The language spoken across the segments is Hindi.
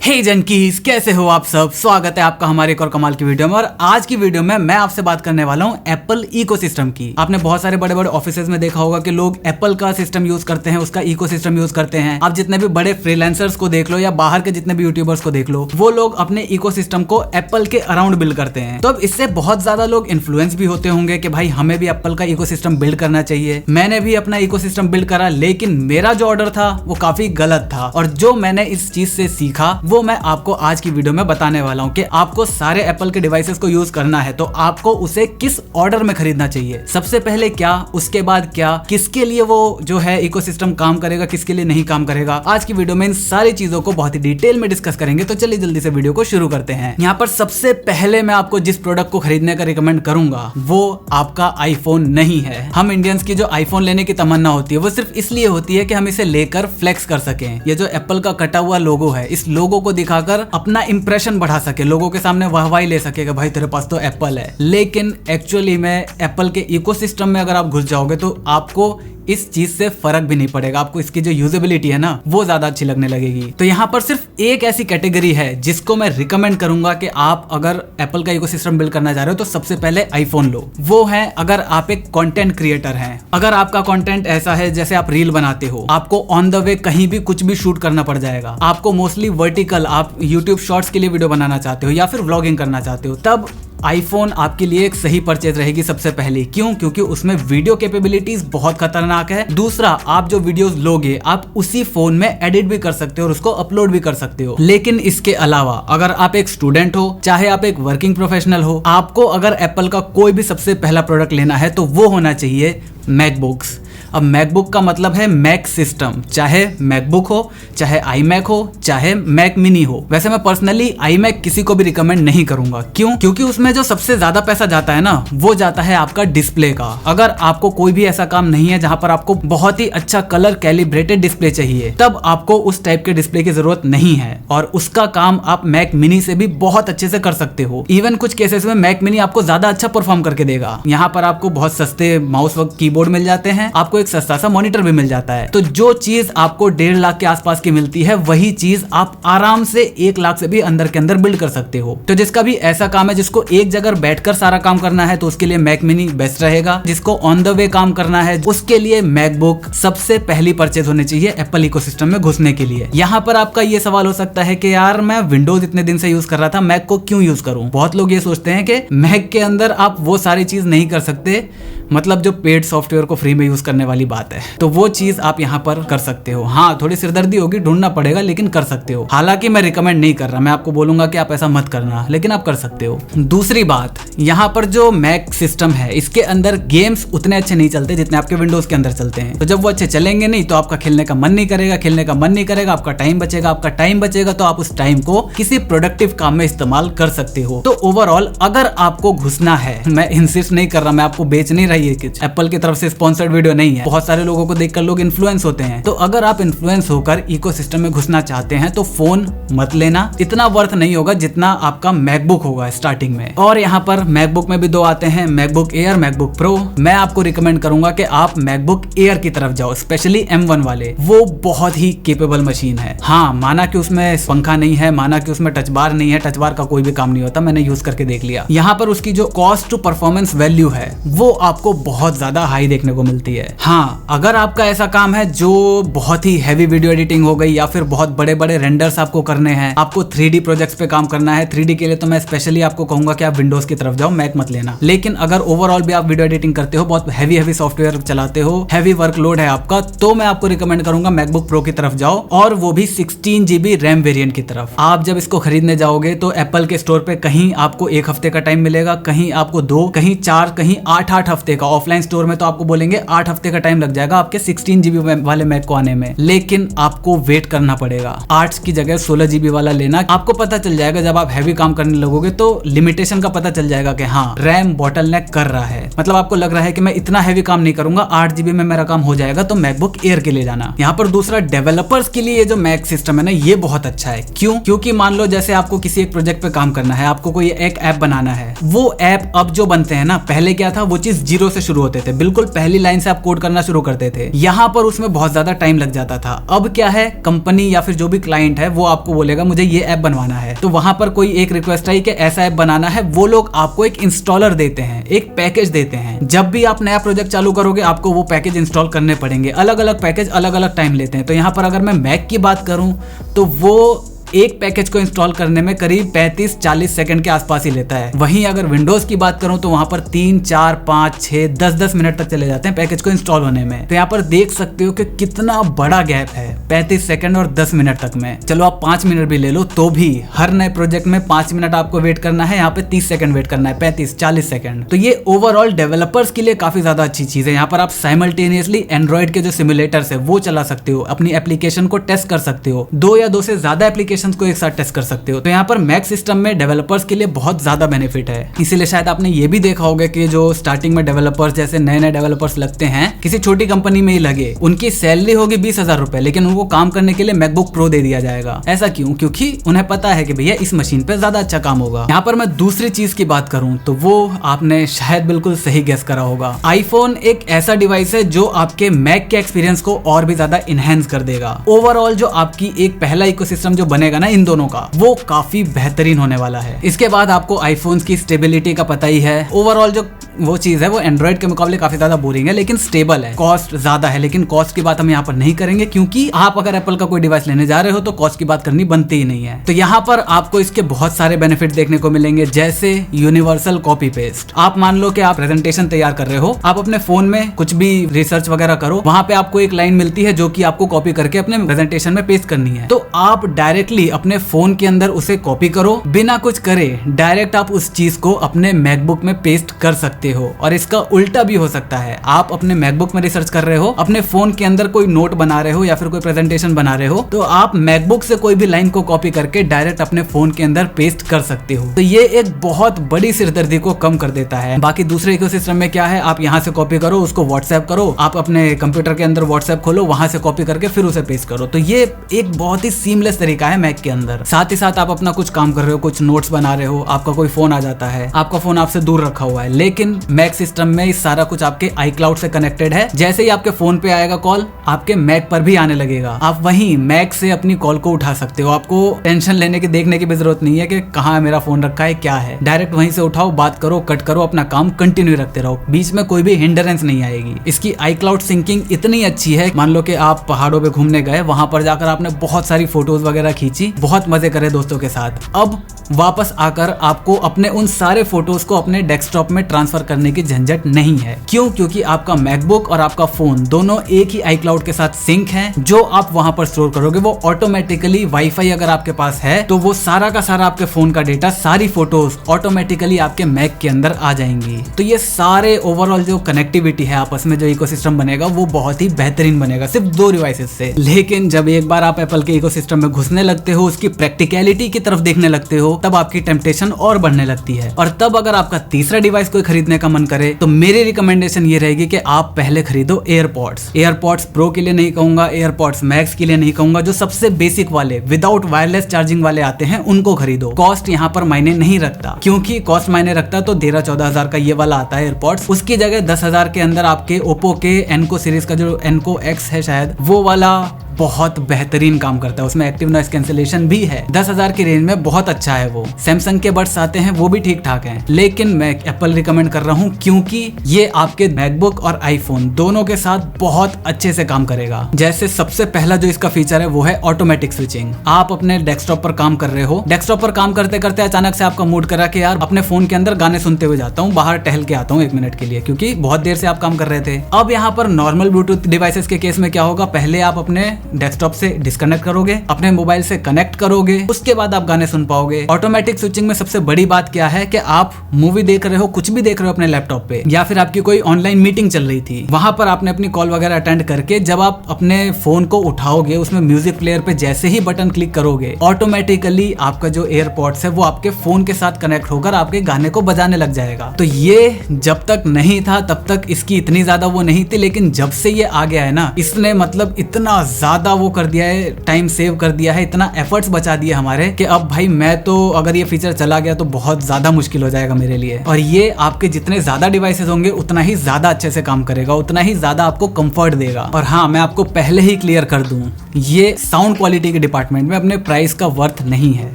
हे जनकीज, कैसे हो आप सब। स्वागत है आपका हमारे एक और कमाल की वीडियो में। और आज की वीडियो में मैं आपसे बात करने वाला हूं एप्पल इकोसिस्टम की। आपने बहुत सारे बड़े बड़े ऑफिसेज में देखा होगा कि लोग एप्पल का सिस्टम यूज करते हैं, उसका इकोसिस्टम यूज करते हैं। आप जितने भी बड़े फ्रीलांसर्स को देख लो या बाहर के जितने भी यूट्यूबर्स को देख लो, वो लोग अपने इकोसिस्टम को एप्पल के अराउंड बिल्ड करते हैं। तो अब इससे बहुत ज्यादा लोग इन्फ्लुएंस भी होते होंगे कि भाई हमें भी एप्पल का इकोसिस्टम बिल्ड करना चाहिए। मैंने भी अपना इकोसिस्टम बिल्ड करा, लेकिन मेरा जो ऑर्डर था वो काफी गलत था। और जो मैंने इस चीज से सीखा वो मैं आपको आज की वीडियो में बताने वाला हूं कि आपको सारे एप्पल के डिवाइसेस को यूज करना है तो आपको उसे किस ऑर्डर में खरीदना चाहिए। सबसे पहले क्या, उसके बाद क्या, किसके लिए वो जो है इकोसिस्टम काम करेगा, किसके लिए नहीं काम करेगा। आज की वीडियो में इन सारी चीजों को बहुत ही डिटेल में डिस्कस करेंगे। तो चलिए जल्दी से वीडियो को शुरू करते हैं। यहाँ पर सबसे पहले मैं आपको जिस प्रोडक्ट को खरीदने का रिकमेंड करूंगा वो आपका आईफोन नहीं है। हम इंडियंस की जो आईफोन लेने की तमन्ना होती है वो सिर्फ इसलिए होती है कि हम इसे लेकर फ्लेक्स कर सकें। ये जो एप्पल का कटा हुआ लोगो है, इस लोगो को दिखाकर अपना इंप्रेशन बढ़ा सके, लोगों के सामने वाहवाही ले सके कि भाई तेरे पास तो एप्पल है। लेकिन एक्चुअली में एप्पल के इकोसिस्टम में अगर आप घुस जाओगे तो आपको इस चीज से फर्क भी नहीं पड़ेगा। आपको इसकी जो यूजेबिलिटी है ना वो ज्यादा अच्छी लगने लगेगी। तो यहाँ पर सिर्फ एक ऐसी कैटेगरी है जिसको मैं रिकमेंड करूंगा कि आप अगर एप्पल का इकोसिस्टम बिल्ड करना चाह रहे हो तो सबसे पहले आईफोन लो। वो है अगर आप एक कंटेंट क्रिएटर हैं। अगर आपका कंटेंट ऐसा है जैसे आप रील बनाते हो, आपको ऑन द वे कहीं भी कुछ भी शूट करना पड़ जाएगा, आपको मोस्टली वर्टिकल, आप यूट्यूब शॉर्ट्स के लिए वीडियो बनाना चाहते हो या फिर व्लॉगिंग करना चाहते हो, तब आईफोन आपके लिए एक सही परचेज रहेगी सबसे पहले। क्यों? क्योंकि उसमें वीडियो कैपेबिलिटीज बहुत खतरनाक है। दूसरा, आप जो वीडियोस लोगे आप उसी फोन में एडिट भी कर सकते हो और उसको अपलोड भी कर सकते हो। लेकिन इसके अलावा अगर आप एक स्टूडेंट हो, चाहे आप एक वर्किंग प्रोफेशनल हो, आपको अगर एप्पल का कोई भी सबसे पहला प्रोडक्ट लेना है तो वो होना चाहिए मैकबुक्स। अब मैकबुक का मतलब है मैक सिस्टम, चाहे मैकबुक हो, चाहे आईमैक हो, चाहे मैक मिनी हो। वैसे मैं पर्सनली आईमैक किसी को भी रिकमेंड नहीं करूंगा। क्यों? क्योंकि उसमें जो सबसे ज्यादा पैसा जाता है ना वो जाता है आपका डिस्प्ले का। अगर आपको कोई भी ऐसा काम नहीं है जहां पर आपको बहुत ही अच्छा कलर कैलिब्रेटेड डिस्प्ले चाहिए, तब आपको उस टाइप के डिस्प्ले की जरूरत नहीं है और उसका काम आप मैक मिनी से भी बहुत अच्छे से कर सकते हो। इवन कुछ केसेस में मैक मिनी आपको ज्यादा अच्छा परफॉर्म करके देगा। यहाँ पर आपको बहुत सस्ते माउस व कीबोर्ड मिल जाते हैं, आपको एक सस्ता सा मॉनिटर भी मिल जाता है। तो जो चीज आपको 1.5 लाख के आसपास की मिलती है वही चीज आप आराम से 1 लाख से भी अंदर के अंदर बिल्ड कर सकते हो। तो जिसका भी ऐसा काम है जिसको एक जगह बैठकर सारा काम करना है तो उसके लिए मैक मिनी बेस्ट रहेगा। जिसको ऑन द वे काम करना है उसके लिए मैकबुक सबसे पहली परचेज होनी चाहिए एप्पल इकोसिस्टम में घुसने के लिए। यहाँ पर आपका ये सवाल हो सकता है कि यार मैं विंडोज इतने दिन से यूज कर रहा था, मैक को क्यों यूज करूं। बहुत लोग ये सोचते हैं कि मैक के अंदर आप वो सारी चीज नहीं कर सकते, मतलब जो पेड सॉफ्टवेयर को फ्री में यूज करने वाली बात है, तो वो चीज आप यहाँ पर कर सकते हो। हाँ, थोड़ी सिरदर्दी होगी, ढूंढना पड़ेगा, लेकिन कर सकते हो। हालांकि मैं रिकमेंड नहीं कर रहा, मैं आपको बोलूंगा कि आप ऐसा मत करना, लेकिन आप कर सकते हो। दूसरी बात, यहाँ पर जो मैक सिस्टम है इसके अंदर गेम्स उतने अच्छे नहीं चलते जितने आपके विंडोज के अंदर चलते हैं। तो जब वो अच्छे चलेंगे नहीं तो आपका खेलने का मन नहीं करेगा, खेलने का मन नहीं करेगा, आपका टाइम बचेगा, आपका टाइम बचेगा तो आप उस टाइम को किसी प्रोडक्टिव काम में इस्तेमाल कर सकते हो। तो ओवरऑल अगर आपको घुसना है, मैं इंसिस्ट नहीं कर रहा, मैं आपको बेच नहीं रही है, एप्पल की तरफ से स्पॉन्सर्ड वीडियो नहीं है। बहुत सारे लोगों को देखकर लोग इन्फ्लुएंस होते हैं। तो अगर आप इन्फ्लुएंस होकर इकोसिस्टम में घुसना चाहते हैं तो फोन मत लेना, इतना वर्थ नहीं होगा जितना आपका मैकबुक होगा स्टार्टिंग में। और यहाँ पर मैकबुक में भी दो आते हैं, मैकबुक एयर, मैकबुक प्रो। मैं आपको रिकमेंड करूंगा कि आप मैकबुक एयर की तरफ जाओ, स्पेशली M1 वाले। वो बहुत ही केपेबल मशीन है। हाँ, माना कि उसमें पंखा नहीं है, माना कि उसमें टच बार नहीं है, टच बार का कोई भी काम नहीं होता, मैंने यूज करके देख लिया। यहाँ पर उसकी जो कॉस्ट टू परफॉर्मेंस वैल्यू है वो आपको बहुत ज्यादा हाई देखने को मिलती है। हाँ, अगर आपका ऐसा काम है जो बहुत ही हैवी वीडियो एडिटिंग हो गई या फिर बहुत बड़े बड़े रेंडर्स आपको करने हैं, आपको 3D प्रोजेक्ट्स पे काम करना है, 3D के लिए तो मैं स्पेशली आपको कहूंगा कि आप विंडोज की तरफ जाओ, मैक मत लेना। लेकिन अगर ओवरऑल भी आप वीडियो एडिटिंग करते हो, बहुत हैवी सॉफ्टवेयर चलाते हो, हैवी वर्कलोड है आपका, तो मैं आपको रिकमेंड करूंगा मैकबुक प्रो की तरफ जाओ, और वो भी 16 GB रैम वेरिएंट की तरफ। आप जब इसको खरीदने जाओगे तो एप्पल के स्टोर पे कहीं आपको 1 हफ्ते का टाइम मिलेगा, कहीं आपको 2, कहीं 4, कहीं 8 हफ्ते का। ऑफलाइन स्टोर में तो आपको बोलेंगे 8 हफ्ते का टाइम लग जाएगा आपके 16 GB वाले मैक को आने में, लेकिन आपको वेट करना पड़ेगा। 8 की जगह 16 GB वाला लेना। आपको पता चल जाएगा जब आप हैवी काम करने लगोगे तो लिमिटेशन का पता चल जाएगा कि हाँ, रैम बॉटलनेक कर रहा है। मतलब आपको लग रहा है कि मैं इतना हैवी काम नहीं करूंगा, 8 GB में मेरा काम हो जाएगा, तो मैकबुक एयर के लिए जाना। यहाँ पर दूसरा, डेवलपर्स के लिए ये जो मैक सिस्टम है ना ये बहुत अच्छा है। क्यों? क्योंकि मान लो जैसे आपको किसी एक प्रोजेक्ट पे काम करना है, आपको कोई एक ऐप बनाना है, वो ऐप अब जो बनते हैं ना, पहले क्या था, वो चीज 0 से शुरू होते थे, बिल्कुल पहली लाइन से आप कोड करना शुरू करते थे, यहाँ पर उसमें बहुत ज्यादा टाइम लग जाता था। अब क्या है, कंपनी या फिर जो भी क्लाइंट है वो आपको बोलेगा मुझे ये ऐप बनवाना है, तो वहां पर कोई एक रिक्वेस्ट आई कि ऐसा ऐप बनाना है, वो लोग आपको एक इंस्टॉलर देते हैं, एक पैकेज देते हैं। जब भी आप नया प्रोजेक्ट चालू करोगे आपको वो पैकेज इंस्टॉल करने पड़ेंगे। अलग अलग पैकेज अलग अलग टाइम लेते हैं। तो यहाँ पर अगर मैं मैक की बात करूं तो वो एक पैकेज को इंस्टॉल करने में करीब 35-40 सेकंड के आसपास ही लेता है। वहीं अगर विंडोज की बात करूं तो वहां पर 3, 4, 5, 6, 10 मिनट तक चले जाते हैं पैकेज को इंस्टॉल होने में। तो यहाँ पर देख सकते हो कि कितना बड़ा गैप है 35 सेकंड और 10 मिनट तक में। चलो आप 5 मिनट भी ले लो तो भी हर नए प्रोजेक्ट में 5 मिनट आपको वेट करना है, यहाँ पे 30 सेकंड वेट करना है, 35-40 सेकंड। तो ये ओवरऑल डेवलपर्स के लिए काफी ज्यादा अच्छी चीज है। यहाँ पर आप साइमल्टेनियसली एंड्रॉइड के जो सिमुलेटर्स है वो चला सकते हो, अपनी एप्लीकेशन को टेस्ट कर सकते हो, 2 या 2 से ज्यादा एप्लीकेशन को एक साथ टेस्ट कर सकते हो। तो यहाँ पर मैक सिस्टम में डेवलपर्स के लिए बहुत ज्यादा बेनिफिट है। इसीलिए शायद आपने ये भी देखा होगा कि जो स्टार्टिंग में डेवलपर्स जैसे नए डेवलपर्स लगते हैं किसी छोटी कंपनी में ही लगे, उनकी सैलरी होगी 20,000 रुपए, लेकिन उनको काम करने के लिए मैकबुक प्रो दे दिया जाएगा। ऐसा क्यों? क्योंकि उन्हें पता है कि भैया इस मशीन पे ज्यादा अच्छा काम होगा। यहाँ पर मैं दूसरी चीज की बात करूं तो वो आपने शायद बिल्कुल सही गेस करा होगा। आईफोन एक ऐसा डिवाइस है जो आपके मैक के एक्सपीरियंस को और भी ज्यादा इनहेंस कर देगा। ओवरऑल जो आपकी एक पहला इकोसिस्टम जो बनेगा ना इन दोनों का, वो काफी बेहतरीन होने वाला है। इसके बाद आपको आईफोन्स की स्टेबिलिटी का पता ही है। ओवरऑल जो वो चीज है वो एंड्रॉइड के मुकाबले काफी ज्यादा बोरिंग है, लेकिन स्टेबल है। कॉस्ट ज्यादा है, लेकिन कॉस्ट की बात हम यहाँ पर नहीं करेंगे क्योंकि आप अगर एप्पल का कोई डिवाइस लेने जा रहे हो तो कॉस्ट की बात करनी बनती ही नहीं है। तो यहाँ पर आपको इसके बहुत सारे बेनिफिट देखने को मिलेंगे, जैसे यूनिवर्सल कॉपी पेस्ट। आप मान लो कि आप प्रेजेंटेशन तैयार कर रहे हो, आप अपने फोन में कुछ भी रिसर्च वगैरह करो, वहां पे आपको एक लाइन मिलती है जो कि आपको कॉपी करके अपने प्रेजेंटेशन में पेस्ट करनी है। तो आप डायरेक्टली अपने फोन के अंदर उसे कॉपी करो, बिना कुछ करे डायरेक्ट आप उस चीज को अपने मैकबुक में पेस्ट कर सकते हो। और इसका उल्टा भी हो सकता है, आप अपने मैकबुक में रिसर्च कर रहे हो, अपने फोन के अंदर कोई नोट बना रहे हो या फिर कोई प्रेजेंटेशन बना रहे हो, तो आप मैकबुक से कोई भी लाइन को कॉपी करके डायरेक्ट अपने फोन के अंदर पेस्ट कर सकते हो। तो ये एक बहुत बड़ी सिरदर्दी को कम कर देता है। बाकी दूसरे इकोसिस्टम में क्या है, आप यहाँ से कॉपी करो, उसको व्हाट्सएप करो, आप अपने कंप्यूटर के अंदर व्हाट्सएप खोलो, वहां से कॉपी करके फिर उसे पेस्ट करो। तो ये एक बहुत ही सीमलेस तरीका है मैक के अंदर। साथ ही साथ आप अपना कुछ काम कर रहे हो, कुछ नोट्स बना रहे हो, आपका कोई फोन आ जाता है, आपका फोन आपसे दूर रखा हुआ है, लेकिन मैक सिस्टम में इस सारा कुछ आपके iCloud से कनेक्टेड है। जैसे ही आपके फोन पे आएगा कॉल, आपके मैक पर भी आने लगेगा। आप वहीं मैक से अपनी कॉल को उठा सकते हो। आपको टेंशन लेने की, देखने की भी जरूरत नहीं है कि कहाँ मेरा फोन रखा है, क्या है। डायरेक्ट वहीं से उठाओ, बात करो, कट करो, अपना काम कंटिन्यू रखते रहो, बीच में कोई भी हिंडरेंस नहीं आएगी। इसकी iCloud सिंकिंग इतनी अच्छी है, मान लो कि आप पहाड़ों पे घूमने गए, वहां पर जाकर आपने बहुत सारी फोटोज वगैरह खींची, बहुत मजे करे दोस्तों के साथ। अब वापस आकर आपको अपने उन सारे फोटोज को अपने डेस्कटॉप में ट्रांसफर करने की झंझट नहीं है। क्यों? क्योंकि आपका मैकबुक और आपका फोन दोनों एक ही iCloud के साथ सिंक हैं। जो आप वहां पर स्टोर करोगे वो ऑटोमेटिकली, वाईफाई अगर आपके पास है तो वो सारा का सारा आपके फोन का डेटा, सारी फोटोज ऑटोमेटिकली आपके मैक के अंदर आ जाएंगी। तो ये सारे ओवरऑल जो कनेक्टिविटी है आपस में, जो इकोसिस्टम बनेगा वो बहुत ही बेहतरीन बनेगा सिर्फ 2 डिवाइसेस से। लेकिन जब एक बार आप एप्पल के इकोसिस्टम में घुसने लगते हो, उसकी प्रैक्टिकलिटी की तरफ देखने लगते हो, तब आपकी टेम्पटेशन और बढ़ने लगती है। और तब अगर आपका तीसरा डिवाइस कोई खरीदने का मन करे तो मेरी रिकमेंडेशन ये रहेगी कि आप पहले खरीदो एयरपॉड्स प्रो के लिए नहीं कहूंगा, एयरपॉड्स मैक्स के लिए नहीं कहूंगा, जो सबसे बेसिक वाले विदाउट वायरलेस चार्जिंग वाले आते हैं उनको खरीदो। कॉस्ट यहाँ पर मायने नहीं रखता, क्योंकि कॉस्ट मायने रखता तो 13-14 हजार का ये वाला आता है एयरपॉड्स। उसकी जगह 10,000 के अंदर आपके ओप्पो के एनको सीरीज का जो एनको एक्स है शायद, वो वाला बहुत बेहतरीन काम करता है, उसमें एक्टिव नॉइस कैंसिलेशन भी है। 10,000 की रेंज में बहुत अच्छा है वो। सैमसंग के बड्स आते हैं, वो भी ठीक ठाक हैं, लेकिन मैं एप्पल रिकमेंड कर रहा हूँ क्योंकि ये आपके मैकबुक और आईफोन दोनों के साथ बहुत अच्छे से काम करेगा। जैसे सबसे पहला जो इसका फीचर है वो है ऑटोमेटिक स्विचिंग। आप अपने डेस्कटॉप पर काम कर रहे हो, डेस्कटॉप पर काम करते करते अचानक से आपका मूड करा कि यार अपने फोन के अंदर गाने सुनते हुए जाता हूँ, बाहर टहल के आता हूँ 1 मिनट के लिए, क्योंकि बहुत देर से आप काम कर रहे थे। अब यहाँ पर नॉर्मल ब्लूटूथ डिवाइसेस के केस में क्या होगा, पहले आप अपने डेस्कटॉप से डिस्कनेक्ट करोगे, अपने मोबाइल से कनेक्ट करोगे, उसके बाद आप गाने सुन पाओगे। ऑटोमेटिक स्विचिंग में सबसे बड़ी बात क्या है कि आप मूवी देख रहे हो, कुछ भी देख रहे हो अपने लैपटॉप पे, या फिर आपकी कोई ऑनलाइन मीटिंग चल रही थी, वहां पर आपने अपनी कॉल वगैरह अटेंड करके जब आप अपने फोन को उठाओगे, उसमें म्यूजिक प्लेयर पे जैसे ही बटन क्लिक करोगे, ऑटोमेटिकली आपका जो एयरपॉड्स है वो आपके फोन के साथ कनेक्ट होकर आपके गाने को बजाने लग जाएगा। तो ये जब तक नहीं था तब तक इसकी इतनी ज्यादा वो नहीं थी, लेकिन जब से ये आ गया है ना, इसने मतलब इतना ज्यादा ज्यादा वो कर दिया है, टाइम सेव कर दिया है, इतना एफर्ट्स बचा दिए हमारे कि अब भाई मैं तो अगर ये फीचर चला गया तो बहुत ज्यादा मुश्किल हो जाएगा मेरे लिए। और ये आपके जितने ज्यादा डिवाइसेस होंगे उतना ही ज्यादा अच्छे से काम करेगा, उतना ही ज्यादा आपको कंफर्ट देगा। और हाँ, मैं आपको पहले ही क्लियर कर दूं, ये साउंड क्वालिटी के डिपार्टमेंट में अपने प्राइस का वर्थ नहीं है।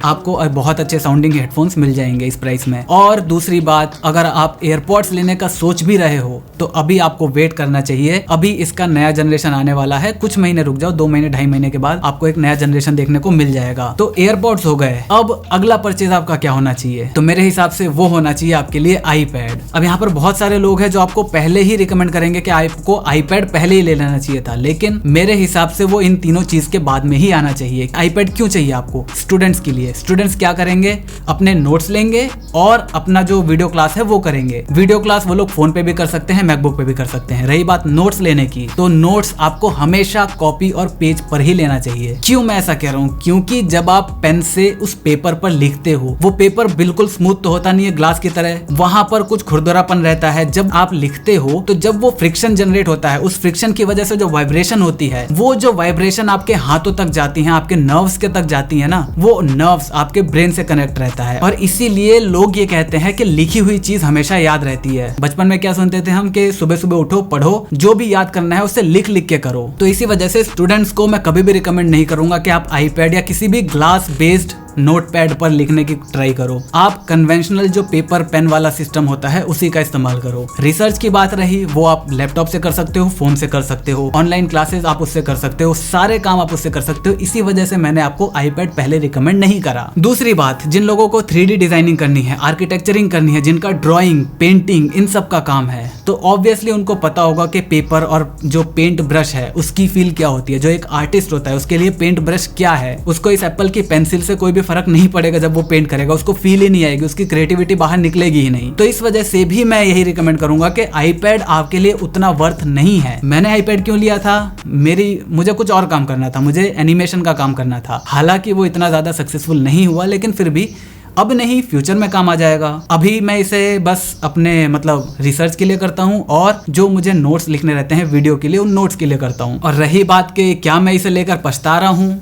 आपको बहुत अच्छे साउंडिंग हेडफोन्स मिल जाएंगे इस प्राइस में। और दूसरी बात, अगर आप एयरपॉड्स लेने का सोच भी रहे हो तो अभी आपको वेट करना चाहिए। अभी इसका नया जनरेशन आने वाला है, कुछ महीने रुक जाओ, 2 महीने 2.5 महीने के बाद आपको एक नया जनरेशन देखने को मिल जाएगा। तो एयरपॉड्स हो गए, अब अगला परचेज आपका क्या होना चाहिए? तो मेरे हिसाब से वो होना चाहिए आपके लिए आईपैड। अब यहाँ पर बहुत सारे लोग हैं जो आपको पहले ही रिकमेंड करेंगे कि आपको आईपैड पहले ही ले लेना चाहिए था, लेकिन मेरे हिसाब से वो इन तीनों चीज के बाद में ही आना चाहिए। आईपैड क्यों चाहिए आपको? स्टूडेंट्स के लिए। स्टूडेंट्स क्या करेंगे? अपने नोट्स लेंगे और अपना जो वीडियो क्लास है वो करेंगे। वीडियो क्लास वो लोग फोन पे भी कर सकते हैं, मैकबुक पे भी कर सकते हैं। रही बात नोट्स लेने की, तो नोट्स आपको हमेशा कॉपी और पेज पर ही लेना चाहिए। क्यों मैं ऐसा कह रहा हूँ? क्योंकि जब आप पेन से उस पेपर पर लिखते हो, वो पेपर बिल्कुल स्मूथ तो होता नहीं है ग्लास की तरह, वहां पर कुछ खुरदरापन रहता है। जब आप लिखते हो तो जब वो फ्रिक्शन जनरेट होता है, उस फ्रिक्शन की वजह से जो वाइब्रेशन होती है, वो जो वाइब्रेशन आपके हाथों तक जाती है, आपके नर्व्स के तक जाती है ना, वो नर्व्स आपके ब्रेन से कनेक्ट रहता है। और इसीलिए लोग ये कहते हैं कि लिखी हुई चीज हमेशा याद रहती है। बचपन में क्या सुनते थे हम कि सुबह सुबह उठो, पढ़ो, जो भी याद करना है उससे लिख लिख के करो। तो इसी वजह से स्टूडेंट्स को मैं कभी भी रिकमेंड नहीं करूंगा कि आप आईपैड या किसी भी ग्लास बेस्ड नोटपैड पर लिखने की ट्राई करो। आप कन्वेंशनल जो पेपर पेन वाला सिस्टम होता है उसी का इस्तेमाल करो। रिसर्च की बात रही, वो आप लैपटॉप से कर सकते हो, फोन से कर सकते हो, ऑनलाइन क्लासेस आप उससे कर सकते हो, सारे काम आप उससे कर सकते हो। इसी वजह से मैंने आपको आईपैड पहले रिकमेंड नहीं करा। दूसरी बात, जिन लोगों को 3D डिजाइनिंग करनी है, आर्किटेक्चरिंग करनी है, जिनका ड्राइंग, पेंटिंग, इन सब का काम है, तो ऑब्वियसली उनको पता होगा कि पेपर और जो पेंट ब्रश है उसकी फील क्या होती है। जो एक आर्टिस्ट होता है उसके लिए पेंट ब्रश क्या है, उसको इस एप्पल की पेंसिल से कोई भी फर्क नहीं पड़ेगा। जब वो पेंट करेगा उसको फील ही नहीं आएगी, उसकी क्रिएटिविटी बाहर निकलेगी ही नहीं। तो इस वजह से भी मैं यही रिकमेंड करूंगा कि आईपैड आपके लिए उतना वर्थ नहीं है। मैंने आईपैड क्यों लिया था? मुझे कुछ और काम करना था, मुझे एनिमेशन का काम करना था। हालांकि वो इतना ज्यादा सक्सेसफुल नहीं हुआ, लेकिन फिर भी अब नहीं, फ्यूचर में काम आ जाएगा। अभी मैं इसे बस अपने मतलब रिसर्च के लिए करता हूँ और जो मुझे नोट्स लिखने रहते हैं वीडियो के लिए, उन नोट्स के लिए करता हूँ। और रही बात कि क्या मैं इसे लेकर पछता रहा हूँ,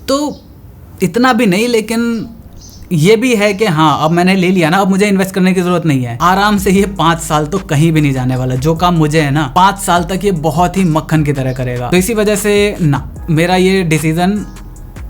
तो इतना भी नहीं, लेकिन ये भी है कि हाँ, अब मैंने ले लिया ना, अब मुझे इन्वेस्ट करने की जरूरत नहीं है। आराम से ये 5 साल तो कहीं भी नहीं जाने वाला। जो काम मुझे है ना, 5 साल तक ये बहुत ही मक्खन की तरह करेगा। तो इसी वजह से ना, मेरा ये डिसीजन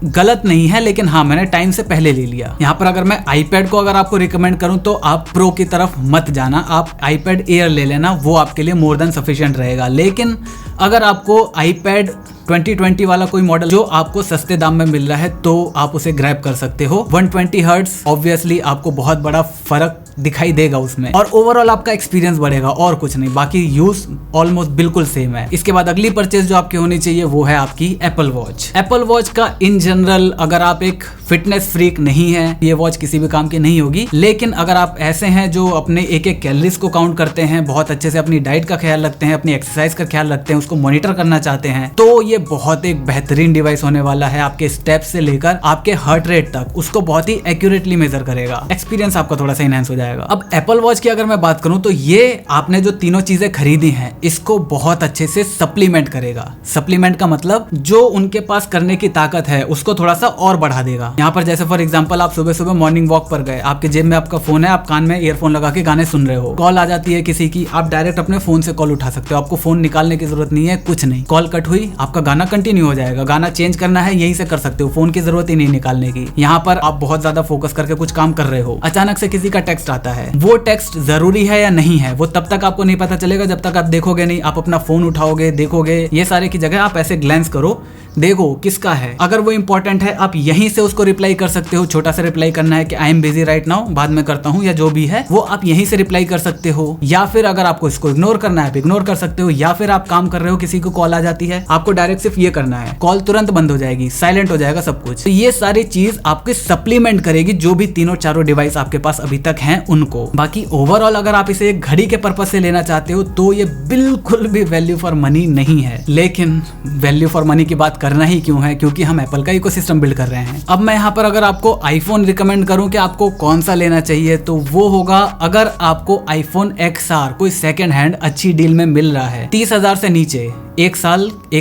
गलत नहीं है, लेकिन हाँ, मैंने टाइम से पहले ले लिया। यहाँ पर अगर मैं आईपैड को अगर आपको रिकमेंड करूँ तो आप प्रो की तरफ मत जाना, आप आईपैड एयर ले लेना, वो आपके लिए मोर देन सफिशिएंट रहेगा। लेकिन अगर आपको आईपैड 2020 वाला कोई मॉडल जो आपको सस्ते दाम में मिल रहा है तो आप उसे ग्रैब कर सकते हो। 120 हर्ट्ज ऑब्वियसली आपको बहुत बड़ा फर्क दिखाई देगा उसमें, और ओवरऑल आपका एक्सपीरियंस बढ़ेगा, और कुछ नहीं। बाकी यूज ऑलमोस्ट बिल्कुल सेम है। इसके बाद अगली परचेज जो आपकी होनी चाहिए वो है आपकी एप्पल वॉच। एप्पल वॉच का इन जनरल, अगर आप एक फिटनेस फ्रीक नहीं है, ये वॉच किसी भी काम की नहीं होगी। लेकिन अगर आप ऐसे हैं जो अपने एक एक कैलोरीज को काउंट करते हैं, बहुत अच्छे से अपनी डाइट का ख्याल रखते हैं, अपनी एक्सरसाइज का ख्याल रखते हैं, उसको मॉनिटर करना चाहते हैं, तो ये बहुत एक बेहतरीन डिवाइस होने वाला है। आपके स्टेप्स से लेकर आपके हार्ट रेट तक उसको बहुत ही एक्यूरेटली मेजर करेगा। एक्सपीरियंस आपका थोड़ा सा इनहैंस हो जाएगा। अब एप्पल वॉच की अगर मैं बात करूं तो ये आपने जो तीनों चीजें खरीदी हैं, इसको बहुत अच्छे से सप्लीमेंट करेगा। सप्लीमेंट का मतलब जो उनके पास करने की ताकत है उसको थोड़ा सा और बढ़ा देगा। यहाँ पर जैसे फॉर एग्जांपल आप सुबह सुबह मॉर्निंग वॉक पर गए, आपके जेब में आपका फोन है, आप कान में ईयरफोन लगा के गाने सुन रहे हो, कॉल आ जाती है किसी की, आप डायरेक्ट अपने फोन से कॉल उठा सकते हो, आपको फोन निकालने की जरूरत नहीं है, कुछ नहीं। कॉल कट हुई, आपका गाना कंटिन्यू हो जाएगा, गाना चेंज करना है यहीं से कर सकते हो, फोन की जरूरत ही नहीं निकालने की। यहाँ पर आप बहुत ज्यादा फोकस करके कुछ काम कर रहे हो, अचानक से किसी का टेक्स्ट आता है, वो टेक्स्ट जरूरी है या नहीं है वो तब तक आपको नहीं पता चलेगा जब तक आप देखोगे नहीं। आप अपना फोन उठाओगे, देखोगे, ये सारे की जगह आप ऐसे ग्लैंस करो, देखो किसका है। अगर वो इंपॉर्टेंट है आप यहीं से उसको रिप्लाई कर सकते हो। छोटा सा रिप्लाई करना है कि I am busy right now, बाद में करता हूँ, या जो भी है वो आप यहीं से रिप्लाई कर सकते हो। या फिर अगर आपको इसको इग्नोर करना है आप इग्नोर कर सकते हो। या फिर आप काम कर रहे हो, किसी को कॉल आ जाती है, आपको डायरेक्ट सिर्फ ये करना है, कॉल तुरंत बंद हो जाएगी, साइलेंट हो जाएगा सब कुछ। तो ये सारी चीज आपके सप्लीमेंट करेगी जो भी तीनों चारों डिवाइस आपके पास अभी तक हैं उनको। बाकी ओवरऑल अगर आप इसे एक घड़ी के पर्पज से लेना चाहते हो तो ये बिल्कुल भी वैल्यू फॉर मनी नहीं है। लेकिन वैल्यू फॉर मनी की बात करना ही क्यों है, क्योंकि हम एप्पल का इकोसिस्टम बिल्ड कर रहे हैं। अब मैं यहाँ पर अगर आपको आईफोन रिकमेंड करूं कि आपको कौन सा लेना चाहिए, तो वो होगा अगर आपको आईफोन XR कोई सेकेंड हैंड अच्छी डील में मिल रहा है 30,000 से नीचे, एक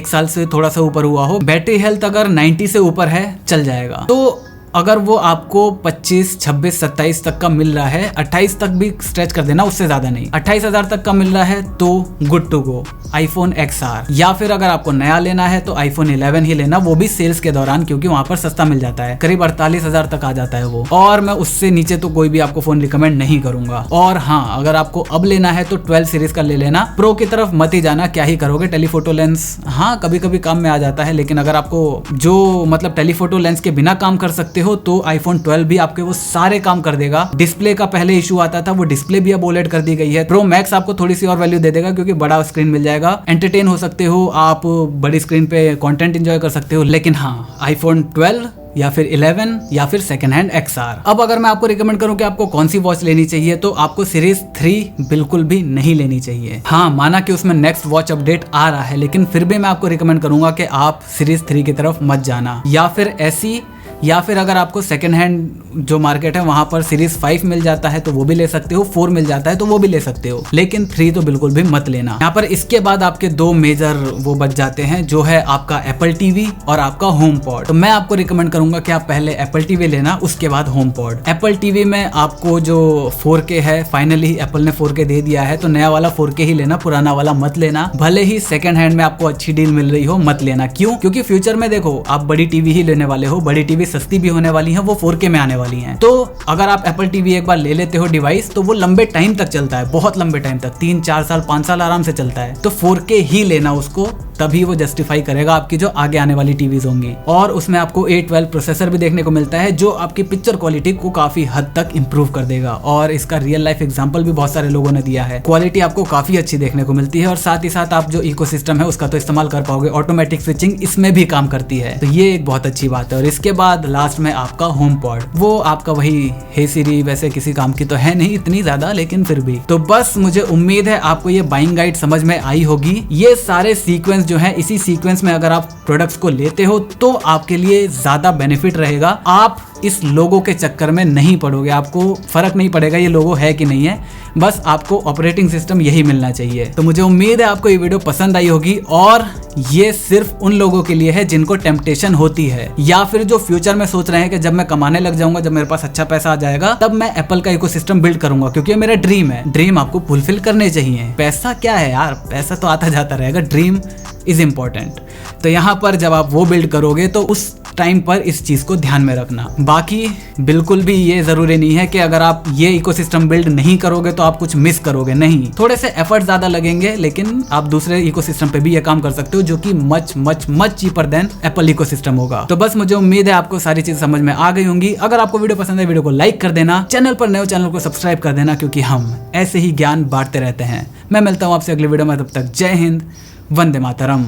साल से थोड़ा सा ऊपर हुआ हो, बैटरी हेल्थ अगर 90 से ऊपर है चल जाएगा। तो अगर वो आपको 25, 26, 27 तक का मिल रहा है, 28 तक भी स्ट्रेच कर देना, उससे ज्यादा नहीं, 28,000 तक का मिल रहा है तो good to go iPhone XR। या फिर अगर आपको नया लेना है तो आईफोन 11 ही लेना, वो भी सेल्स के दौरान, क्योंकि वहां पर सस्ता मिल जाता है, करीब 48,000 तक आ जाता है वो। और मैं उससे नीचे तो कोई भी आपको फोन रिकमेंड नहीं करूंगा। और हाँ, अगर आपको अब लेना है तो 12 सीरीज का ले लेना, प्रो की तरफ मत ही जाना, क्या ही करोगे। टेलीफोटो लेंस हाँ कभी कभी काम में आ जाता है, लेकिन अगर आपको जो मतलब टेलीफोटो लेंस के बिना काम कर सकते हो तो आईफोन 12 भी आपके वो सारे काम कर देगा। डिस्प्ले का पहले इशू आता था, वो डिस्प्ले भी अब OLED कर दी गई है। प्रो मैक्स आपको थोड़ी सी और वैल्यू दे देगा, क्योंकि बड़ा स्क्रीन मिल जाएगा, एंटरटेन हो सकते हो आप, बड़ी स्क्रीन पे कंटेंट एंजॉय कर सकते हो। लेकिन हाँ, आईफोन 12 या फिर 11 या फिर सेकंड हैंड XR। अब अगर मैं आपको रिकमेंड करूं कि आपको कौन सी वॉच लेनी चाहिए, तो आपको सीरीज 3 बिल्कुल भी नहीं लेनी चाहिए। हाँ, माना कि उसमें नेक्स्ट वॉच अपडेट आ रहा है, लेकिन फिर भी मैं आपको रिकमेंड करूंगा कि आप सीरीज 3 की तरफ मत जाना। या फिर ऐसी, या फिर अगर आपको सेकंड हैंड जो मार्केट है वहां पर सीरीज 5 मिल जाता है तो वो भी ले सकते हो, 4 मिल जाता है तो वो भी ले सकते हो, लेकिन 3 तो बिल्कुल भी मत लेना। यहाँ पर इसके बाद आपके 2 मेजर वो बच जाते हैं, जो है आपका एप्पल टीवी और आपका होम पॉड। तो मैं आपको रिकमेंड करूंगा कि आप पहले एप्पल टीवी लेना, उसके बाद होम पॉड। एप्पल टीवी में आपको जो 4K है, फाइनली एप्पल ने 4K दे दिया है, तो नया वाला 4K ही लेना, पुराना वाला मत लेना। भले ही सेकंड हैंड में आपको अच्छी डील मिल रही हो, मत लेना। क्यों? क्योंकि फ्यूचर में देखो, आप बड़ी टीवी ही लेने वाले हो, बड़ी टीवी सस्ती भी होने वाली है, वो 4K में आने वाली हैं। तो अगर आप एप्पल टीवी एक बार ले लेते हो डिवाइस, तो वो लंबे टाइम तक चलता है, बहुत लंबे टाइम तक, 3, 4 साल, 5 साल आराम से चलता है। तो 4K ही लेना उसको, तभी वो जस्टिफाई करेगा आपकी जो आगे आने वाली टीवीज होंगी। और उसमें आपको A12 प्रोसेसर भी देखने को मिलता है, जो आपकी पिक्चर क्वालिटी को काफी हद तक इंप्रूव कर देगा। और इसका रियल लाइफ एग्जांपल भी बहुत सारे लोगों ने दिया है। क्वालिटी आपको काफी अच्छी देखने को मिलती है, और साथ ही साथ आप जो इकोसिस्टम है उसका तो इस्तेमाल कर पाओगे। ऑटोमेटिक स्विचिंग इसमें भी काम करती है, तो ये एक बहुत अच्छी बात है। और इसके बाद लास्ट में आपका होम पॉड, वो आपका वही हे सिरी, वैसे किसी काम की तो है नहीं इतनी ज्यादा, लेकिन फिर भी। तो बस मुझे उम्मीद है आपको ये बाइंग गाइड समझ में आई होगी। ये सारे सीक्वेंस जो है, इसी सीक्वेंस में अगर आप प्रोडक्ट्स को लेते हो तो आपके लिए ज्यादा बेनिफिट रहेगा। आप इस लोगो के चक्कर में नहीं पड़ोगे, आपको फर्क नहीं पड़ेगा ये लोगो है कि नहीं है, बस आपको ऑपरेटिंग सिस्टम यही मिलना चाहिए। तो मुझे उम्मीद है आपको ये वीडियो पसंद आई होगी, और ये सिर्फ उन लोगों के लिए है जिनको टेम्पटेशन होती है, या फिर जो फ्यूचर में सोच रहे हैं कि जब मैं कमाने लग जाऊंगा, जब मेरे पास अच्छा पैसा आ जाएगा, तब मैं एप्पल का इकोसिस्टम बिल्ड करूंगा, क्योंकि ये मेरा ड्रीम है। ड्रीम आपको फुलफिल करने चाहिए। पैसा क्या है यार, पैसा तो आता जाता रहेगा, ड्रीम इज इम्पोर्टेंट। तो यहाँ पर जब आप वो बिल्ड करोगे तो उस टाइम पर इस चीज को ध्यान में रखना। बाकी बिल्कुल भी ये जरूरी नहीं है कि अगर आप ये इकोसिस्टम बिल्ड नहीं करोगे तो आप कुछ मिस करोगे, नहीं। थोड़े से एफर्ट ज्यादा लगेंगे, लेकिन आप दूसरे इकोसिस्टम पे भी ये काम कर सकते हो, जो कि much much much cheaper than Apple ecosystem होगा। तो बस मुझे उम्मीद है आपको सारी चीज समझ में आ गई होंगी। अगर आपको वीडियो पसंद है, वीडियो को लाइक कर देना, चैनल पर नए हो चैनल को सब्सक्राइब कर देना, क्योंकि हम ऐसे ही ज्ञान बांटते रहते हैं। मैं मिलता हूँ आपसे अगले वीडियो में, तब तक जय हिंद, वंदे मातरम।